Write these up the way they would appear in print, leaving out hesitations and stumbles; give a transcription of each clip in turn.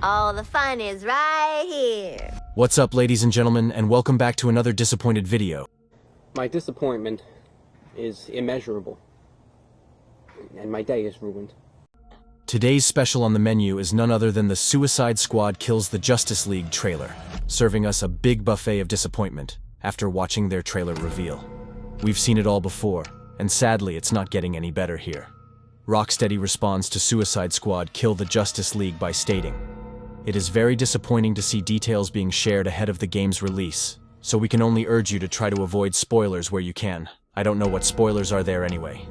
All the fun is right here. What's up, ladies and gentlemen, and welcome back to another disappointed video. My disappointment is immeasurable, and my day is ruined. Today's special on the menu is none other than the Suicide Squad Kills the Justice League trailer, serving us a big buffet of disappointment after watching their trailer reveal. We've seen it all before, and sadly it's not getting any better here. Rocksteady responds to Suicide Squad Kill the Justice League by stating, "It is very disappointing to see details being shared ahead of the game's release, so we can only urge you to try to avoid spoilers where you can. I don't know what spoilers are there anyway."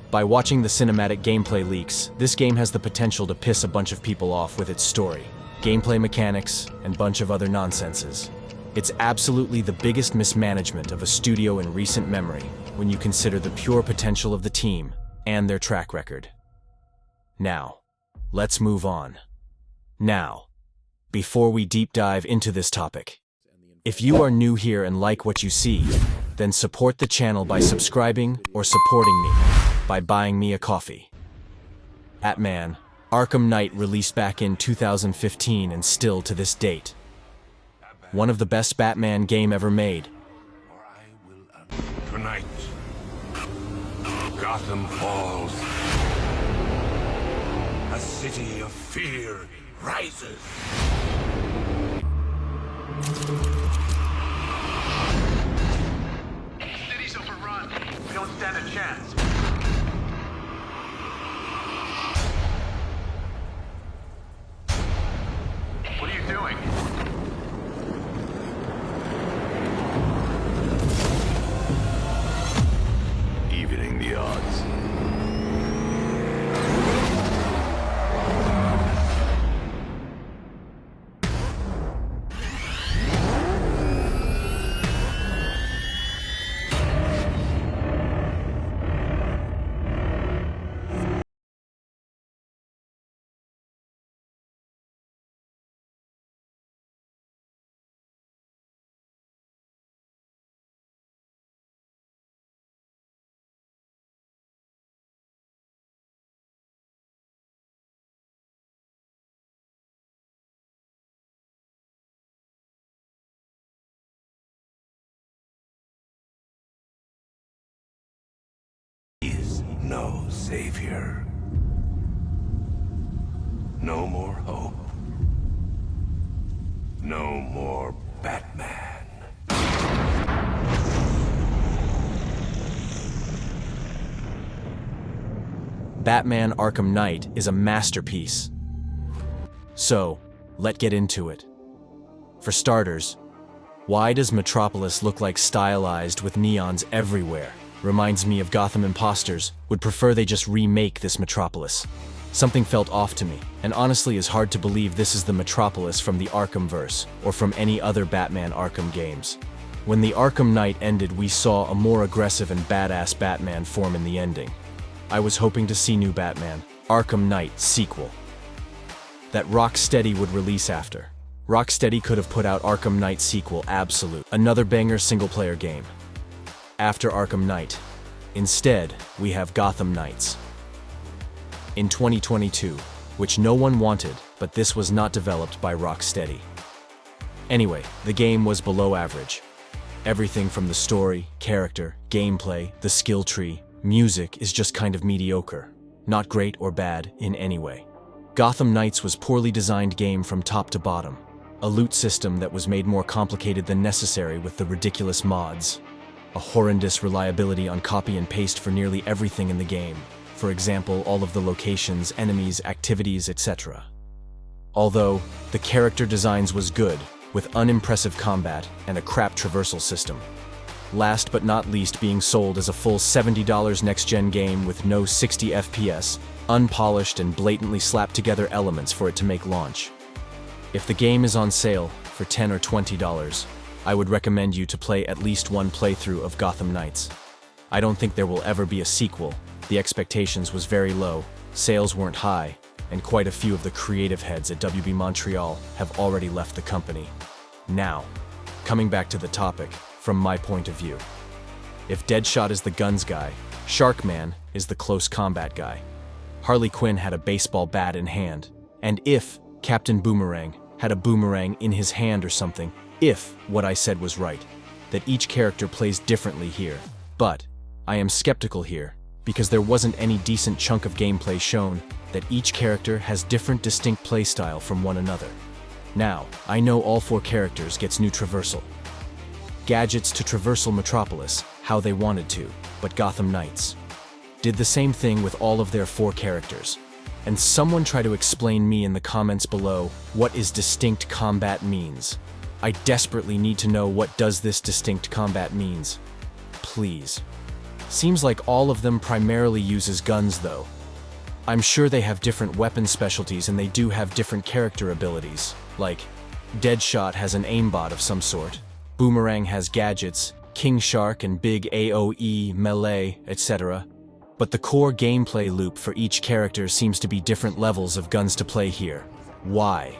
By watching the cinematic gameplay leaks, this game has the potential to piss a bunch of people off with its story, gameplay mechanics, and bunch of other nonsenses. It's absolutely the biggest mismanagement of a studio in recent memory when you consider the pure potential of the team and their track record. Now, let's move on. Now, before we deep dive into this topic, if you are new here and like what you see, then support the channel by subscribing or supporting me by buying me a coffee. Batman, Arkham Knight released back in 2015 and still to this date. One of the best Batman game ever made. Tonight, Gotham falls. A city of fear rises. City's overrun. We don't stand a chance. What are you doing? Evening the odds. Is no savior. No more hope. No more Batman. Batman Arkham Knight is a masterpiece. So, let's get into it. For starters, why does Metropolis look like stylized with neons everywhere? Reminds me of Gotham imposters, would prefer they just remake this Metropolis. Something felt off to me, and honestly is hard to believe this is the Metropolis from the Arkhamverse, or from any other Batman Arkham games. When the Arkham Knight ended, we saw a more aggressive and badass Batman form in the ending. I was hoping to see new Batman, Arkham Knight sequel, that Rocksteady would release after. Rocksteady could have put out Arkham Knight sequel absolute, another banger single-player game. After Arkham Knight. Instead, we have Gotham Knights. In 2022, which no one wanted, but this was not developed by Rocksteady. Anyway, the game was below average. Everything from the story, character, gameplay, the skill tree, music is just kind of mediocre. Not great or bad in any way. Gotham Knights was poorly designed game from top to bottom. A loot system that was made more complicated than necessary with the ridiculous mods. A horrendous reliability on copy and paste for nearly everything in the game. For example, all of the locations, enemies, activities, etc. Although, the character designs was good, with unimpressive combat and a crap traversal system. Last but not least, being sold as a full $70 next-gen game with no 60 FPS, unpolished and blatantly slapped together elements for it to make launch. If the game is on sale for $10 or $20, I would recommend you to play at least one playthrough of Gotham Knights. I don't think there will ever be a sequel. The expectations was very low, sales weren't high, and quite a few of the creative heads at WB Montreal have already left the company. Now, coming back to the topic, from my point of view. If Deadshot is the guns guy, Sharkman is the close combat guy. Harley Quinn had a baseball bat in hand, and if Captain Boomerang had a boomerang in his hand or something, if what I said was right, that each character plays differently here. But I am skeptical here, because there wasn't any decent chunk of gameplay shown that each character has different distinct playstyle from one another. Now, I know all 4 characters gets new traversal. Gadgets to traversal Metropolis how they wanted to, but Gotham Knights did the same thing with all of their 4 characters. And someone try to explain me in the comments below what is distinct combat means. I desperately need to know what does this distinct combat means. Please. Seems like all of them primarily uses guns though. I'm sure they have different weapon specialties and they do have different character abilities, like Deadshot has an aimbot of some sort, Boomerang has gadgets, King Shark and Big AoE, melee, etc. But the core gameplay loop for each character seems to be different levels of guns to play here. Why?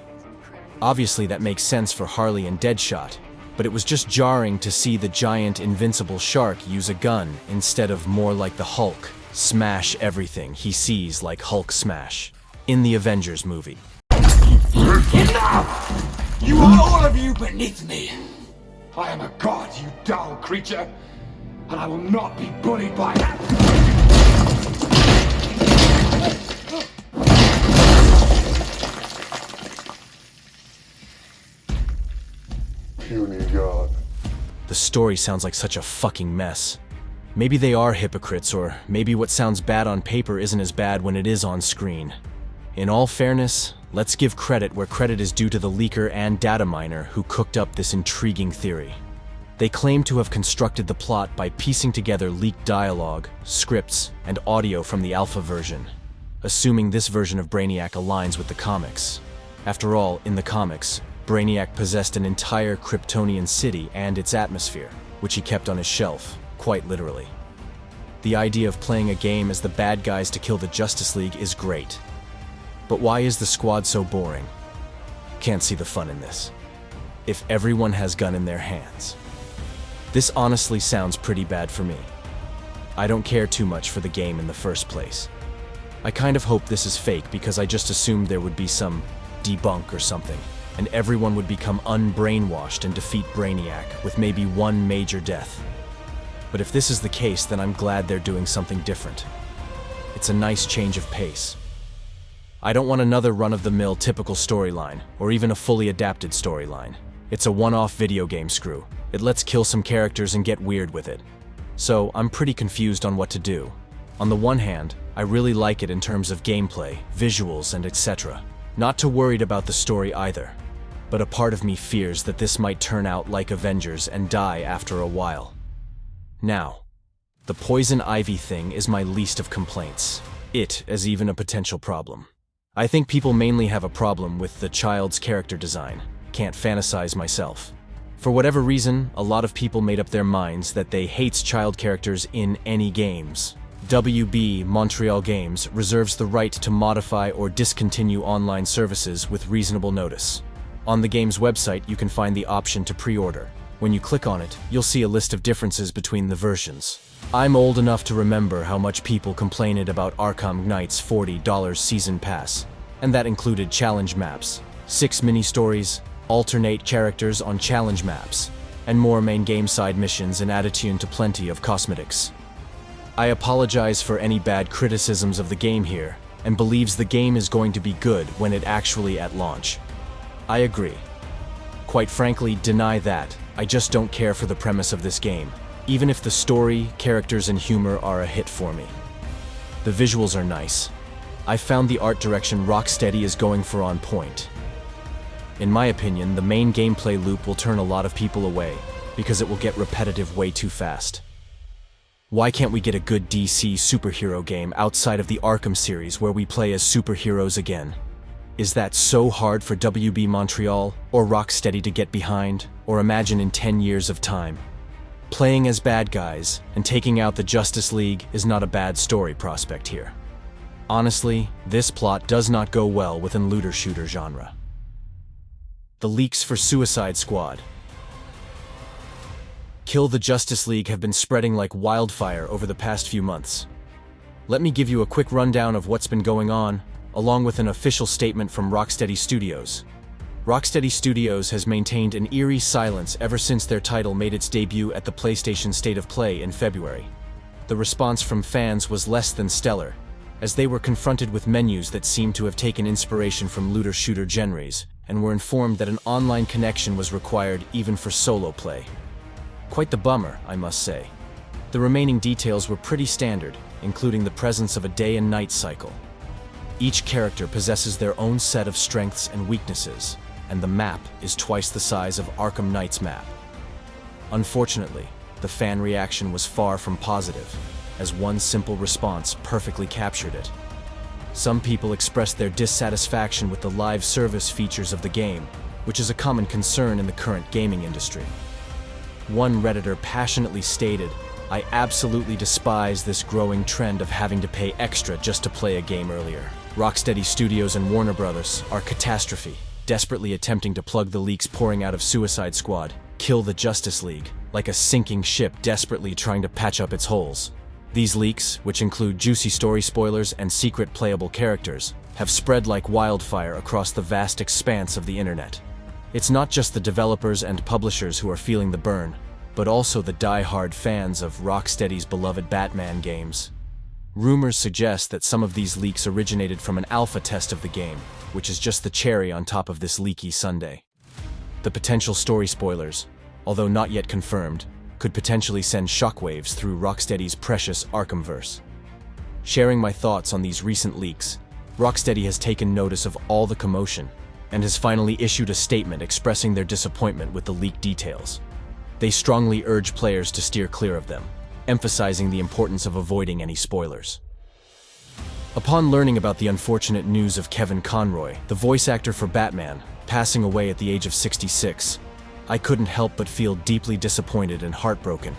Obviously that makes sense for Harley and Deadshot, but it was just jarring to see the giant invincible shark use a gun instead of more like the Hulk, smash everything he sees like Hulk smash in the Avengers movie. Enough! You are all of you beneath me. I am a god, you dull creature, and I will not be bullied by that. Puny god. The story sounds like such a fucking mess. Maybe they are hypocrites, or maybe what sounds bad on paper isn't as bad when it is on screen. In all fairness, let's give credit where credit is due to the leaker and data miner who cooked up this intriguing theory. They claim to have constructed the plot by piecing together leaked dialogue, scripts, and audio from the alpha version, assuming this version of Brainiac aligns with the comics. After all, in the comics, Brainiac possessed an entire Kryptonian city and its atmosphere, which he kept on his shelf, quite literally. The idea of playing a game as the bad guys to kill the Justice League is great. But why is the squad so boring? Can't see the fun in this. If everyone has gun in their hands. This honestly sounds pretty bad for me. I don't care too much for the game in the first place. I kind of hope this is fake because I just assumed there would be some debunk or something, and everyone would become unbrainwashed and defeat Brainiac with maybe one major death. But if this is the case, then I'm glad they're doing something different. It's a nice change of pace. I don't want another run-of-the-mill typical storyline, or even a fully adapted storyline. It's a one-off video game screw. It lets kill some characters and get weird with it. So I'm pretty confused on what to do. On the one hand, I really like it in terms of gameplay, visuals, and etc. Not too worried about the story either. But a part of me fears that this might turn out like Avengers and die after a while. Now, the poison ivy thing is my least of complaints. It is even a potential problem. I think people mainly have a problem with the child's character design. Can't fantasize myself. For whatever reason, a lot of people made up their minds that they hates child characters in any games. WB Montreal Games reserves the right to modify or discontinue online services with reasonable notice. On the game's website, you can find the option to pre-order. When you click on it, you'll see a list of differences between the versions. I'm old enough to remember how much people complained about Arkham Knights' $40 season pass, and that included challenge maps, 6 mini-stories, alternate characters on challenge maps, and more main game side missions and added to plenty of cosmetics. I apologize for any bad criticisms of the game here, and believes the game is going to be good when it actually at launch. I agree. Quite frankly, deny that. I just don't care for the premise of this game, even if the story, characters, and humor are a hit for me. The visuals are nice. I found the art direction Rocksteady is going for on point. In my opinion, the main gameplay loop will turn a lot of people away, because it will get repetitive way too fast. Why can't we get a good DC superhero game outside of the Arkham series where we play as superheroes again? Is that so hard for WB Montreal or Rocksteady to get behind, or imagine in 10 years of time? Playing as bad guys and taking out the Justice League is not a bad story prospect here. Honestly, this plot does not go well within looter-shooter genre. The leaks for Suicide Squad. Kill the Justice League have been spreading like wildfire over the past few months. Let me give you a quick rundown of what's been going on. along with an official statement from Rocksteady Studios. Rocksteady Studios has maintained an eerie silence ever since their title made its debut at the PlayStation State of Play in February. The response from fans was less than stellar, as they were confronted with menus that seemed to have taken inspiration from looter-shooter genres, and were informed that an online connection was required even for solo play. Quite the bummer, I must say. The remaining details were pretty standard, including the presence of a day and night cycle. Each character possesses their own set of strengths and weaknesses, and the map is twice the size of Arkham Knight's map. Unfortunately, the fan reaction was far from positive, as one simple response perfectly captured it. Some people expressed their dissatisfaction with the live service features of the game, which is a common concern in the current gaming industry. One Redditor passionately stated, "I absolutely despise this growing trend of having to pay extra just to play a game earlier. Rocksteady Studios and Warner Brothers are catastrophe, desperately attempting to plug the leaks pouring out of Suicide Squad, kill the Justice League, like a sinking ship desperately trying to patch up its holes. These leaks, which include juicy story spoilers and secret playable characters, have spread like wildfire across the vast expanse of the internet. It's not just the developers and publishers who are feeling the burn, but also the die-hard fans of Rocksteady's beloved Batman games. Rumors suggest that some of these leaks originated from an alpha test of the game, which is just the cherry on top of this leaky sundae. The potential story spoilers, although not yet confirmed, could potentially send shockwaves through Rocksteady's precious Arkhamverse. Sharing my thoughts on these recent leaks, Rocksteady has taken notice of all the commotion and has finally issued a statement expressing their disappointment with the leaked details. They strongly urge players to steer clear of them, emphasizing the importance of avoiding any spoilers. Upon learning about the unfortunate news of Kevin Conroy, the voice actor for Batman, passing away at the age of 66, I couldn't help but feel deeply disappointed and heartbroken.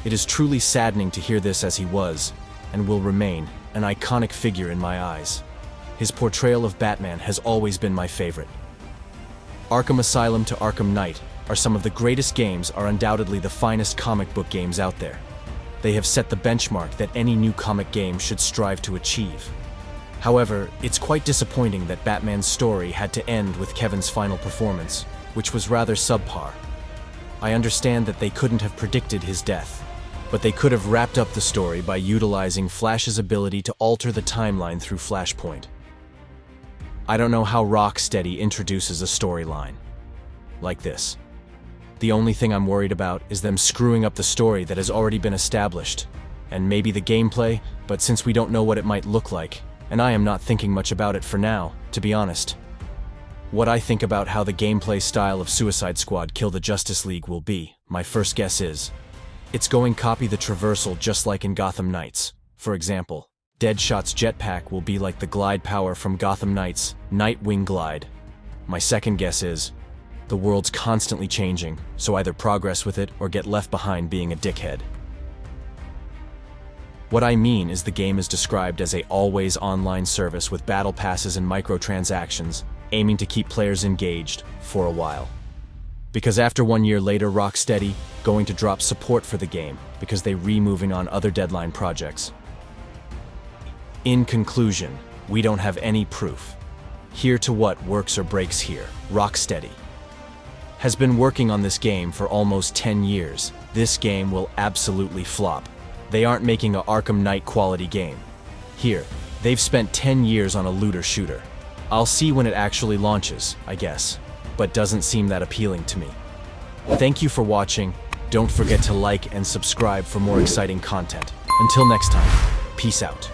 It is truly saddening to hear this, as he was, and will remain, an iconic figure in my eyes. His portrayal of Batman has always been my favorite. Arkham Asylum to Arkham Knight are some of the greatest games, are undoubtedly the finest comic book games out there. They have set the benchmark that any new comic game should strive to achieve. However, it's quite disappointing that Batman's story had to end with Kevin's final performance, which was rather subpar. I understand that they couldn't have predicted his death, but they could have wrapped up the story by utilizing Flash's ability to alter the timeline through Flashpoint. I don't know how Rocksteady introduces a storyline like this. The only thing I'm worried about is them screwing up the story that has already been established, and maybe the gameplay, but since we don't know what it might look like, and I am not thinking much about it for now, to be honest. What I think about how the gameplay style of Suicide Squad Kill the Justice League will be, my first guess is, it's going copy the traversal just like in Gotham Knights. For example, Deadshot's jetpack will be like the glide power from Gotham Knights' Nightwing Glide. My second guess is, the world's constantly changing, so either progress with it or get left behind being a dickhead. What I mean is the game is described as a always online service with battle passes and microtransactions, aiming to keep players engaged for a while. Because after 1 year later, Rocksteady going to drop support for the game because they moving on other deadline projects. In conclusion, we don't have any proof. Here to what works or breaks here. Rocksteady has been working on this game for almost 10 years. This game will absolutely flop. They aren't making a Arkham Knight quality game. Here, they've spent 10 years on a looter shooter. I'll see when it actually launches, I guess, but doesn't seem that appealing to me. Thank you for watching. Don't forget to like and subscribe for more exciting content. Until next time, peace out.